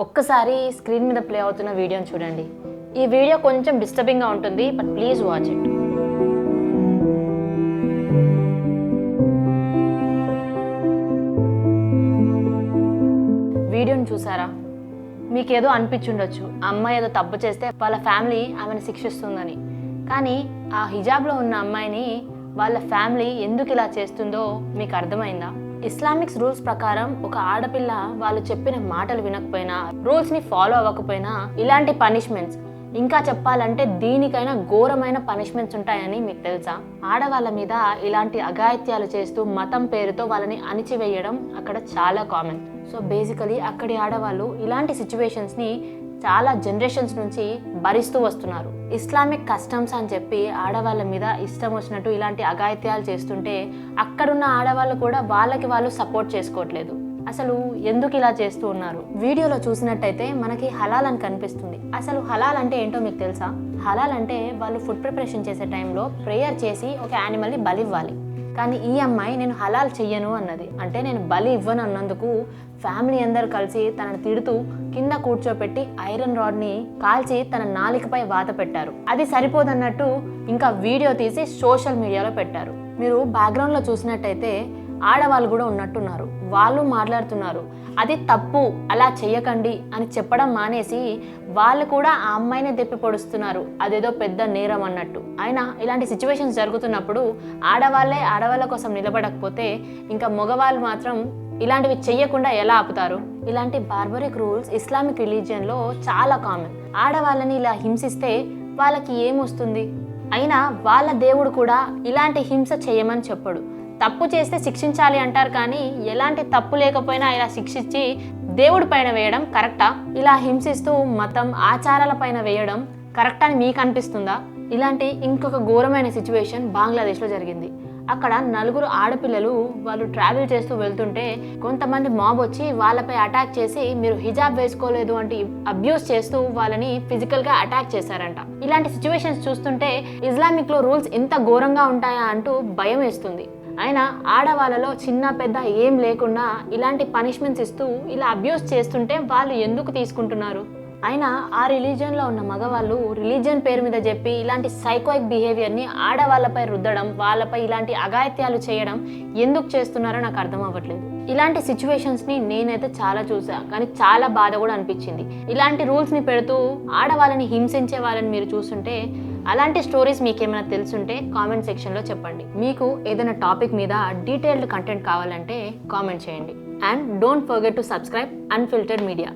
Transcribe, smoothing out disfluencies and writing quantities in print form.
ఒక్కసారి స్క్రీన్ మీద ప్లే అవుతున్న వీడియోని చూడండి. ఈ వీడియో కొంచెం డిస్టర్బింగ్గా ఉంటుంది, బట్ ప్లీజ్ వాచ్ ఇట్. వీడియోని చూసారా? మీకేదో అనిపించుండొచ్చు, అమ్మాయి ఏదో తప్పు చేస్తే వాళ్ళ ఫ్యామిలీ ఆమెను శిక్షిస్తుందని. కానీ ఆ హిజాబ్లో ఉన్న అమ్మాయిని వాళ్ళ ఫ్యామిలీ ఎందుకు ఇలా చేస్తుందో మీకు అర్థమైందా? ఇస్లామిక్స్ రూల్స్ ప్రకారం ఒక ఆడపిల్ల వాళ్ళు చెప్పిన మాటలు వినకపోయినా, రూల్స్ని ఫాలో అవ్వకపోయినా ఇలాంటి పనిష్మెంట్స్, ఇంకా చెప్పాలంటే దీనికైనా ఘోరమైన పనిష్మెంట్స్ ఉంటాయని మీకు తెలుసా? ఆడవాళ్ళ మీద ఇలాంటి అఘాయిత్యాలు చేస్తూ మతం పేరుతో వాళ్ళని అణిచివేయడం అక్కడ చాలా కామన్. సో బేసికలీ అక్కడి ఆడవాళ్ళు ఇలాంటి సిచ్యువేషన్స్ని చాలా జనరేషన్స్ నుంచి భరిస్తూ వస్తున్నారు. ఇస్లామిక్ కస్టమ్స్ అని చెప్పి ఆడవాళ్ళ మీద ఇష్టం వచ్చినట్టు ఇలాంటి అఘాయిత్యాలు చేస్తుంటే అక్కడున్న ఆడవాళ్ళు కూడా వాళ్ళకి వాళ్ళు సపోర్ట్ చేసుకోవట్లేదు. అసలు ఎందుకు ఇలా చేస్తూ ఉన్నారు? వీడియోలో చూసినట్టయితే మనకి హలాల్ అని కనిపిస్తుంది. అసలు హలాల్ అంటే ఏంటో మీకు తెలుసా? హలాల్ అంటే వాళ్ళు ఫుడ్ ప్రిపరేషన్ చేసే టైంలో ప్రేయర్ చేసి ఒక యానిమల్ని బలి ఇవ్వాలి. కానీ ఈ అమ్మాయి నేను హలాల్ చెయ్యను అన్నది. అంటే నేను బలి ఇవ్వను అన్నందుకు ఫ్యామిలీ అందరూ కలిసి తనను తిడుతూ కింద కూర్చోపెట్టి ఐరన్ రాడ్ని కాల్చి తన నాలికపై వాత పెట్టారు. అది సరిపోదన్నట్టు ఇంకా వీడియో తీసి సోషల్ మీడియాలో పెట్టారు. మీరు బ్యాక్గ్రౌండ్లో చూసినట్టయితే ఆడవాళ్ళు కూడా ఉన్నట్టున్నారు. వాళ్ళు మాట్లాడుతున్నారు, అది తప్పు, అలా చెయ్యకండి అని చెప్పడం మానేసి వాళ్ళు కూడా ఆ అమ్మాయిని దెప్పి పొడుస్తున్నారు, అదేదో పెద్ద నేరం అన్నట్టు. అయినా ఇలాంటి సిచ్యువేషన్స్ జరుగుతున్నప్పుడు ఆడవాళ్ళ కోసం నిలబడకపోతే ఇంకా మగవాళ్ళు మాత్రం ఇలాంటివి చెయ్యకుండా ఎలా ఆపుతారు? ఇలాంటి బార్బరిక్ రూల్స్ ఇస్లామిక్ రిలీజియన్లో చాలా కామన్. ఆడవాళ్ళని ఇలా హింసిస్తే వాళ్ళకి ఏమొస్తుంది? అయినా వాళ్ళ దేవుడు కూడా ఇలాంటి హింస చేయమని చెప్పడు. తప్పు చేస్తే శిక్షించాలి అంటారు, కానీ ఎలాంటి తప్పు లేకపోయినా ఇలా శిక్షించి దేవుడి పైన వేయడం కరెక్టా? ఇలా హింసిస్తూ మతం ఆచారాల పైన వేయడం కరెక్టా అని మీకు అనిపిస్తుందా? ఇలాంటి ఇంకొక ఘోరమైన సిచ్యువేషన్ బంగ్లాదేశ్లో జరిగింది. అక్కడ 4 ఆడపిల్లలు వాళ్ళు ట్రావెల్ చేస్తూ వెళ్తుంటే కొంతమంది మాబ్ వచ్చి వాళ్ళపై అటాక్ చేసి మీరు హిజాబ్ వేసుకోలేదు అంటే అబ్యూస్ చేస్తూ వాళ్ళని ఫిజికల్గా అటాక్ చేశారంట. ఇలాంటి సిచ్యువేషన్స్ చూస్తుంటే ఇస్లామిక్లో రూల్స్ ఇంత ఘోరంగా ఉంటాయా అంటూ భయం వేస్తుంది. అయినా ఆడవాళ్ళలో చిన్న పెద్ద ఏం లేకుండా ఇలాంటి పనిష్మెంట్స్ ఇస్తూ ఇలా అబ్యూస్ చేస్తుంటే వాళ్ళు ఎందుకు తీసుకుంటున్నారు? అయినా ఆ రిలీజియన్లో ఉన్న మగవాళ్ళు రిలీజియన్ పేరు మీద చెప్పి ఇలాంటి సైకోయిక్ బిహేవియర్ని ఆడవాళ్ళపై రుద్దడం, వాళ్ళపై ఇలాంటి అఘాయిత్యాలు చేయడం ఎందుకు చేస్తున్నారో నాకు అర్థం అవ్వట్లేదు. ఇలాంటి సిచ్యువేషన్స్ని నేనైతే చాలా చూసా, కానీ చాలా బాధ కూడా అనిపించింది. ఇలాంటి రూల్స్ని పెడుతూ ఆడవాళ్ళని హింసించే వాళ్ళని మీరు చూస్తుంటే, అలాంటి స్టోరీస్ మీకు ఏమైనా తెలుసుంటే కామెంట్ సెక్షన్లో చెప్పండి. మీకు ఏదైనా టాపిక్ మీద డీటెయిల్డ్ కంటెంట్ కావాలంటే కామెంట్ చేయండి. And don't forget to subscribe unfiltered media.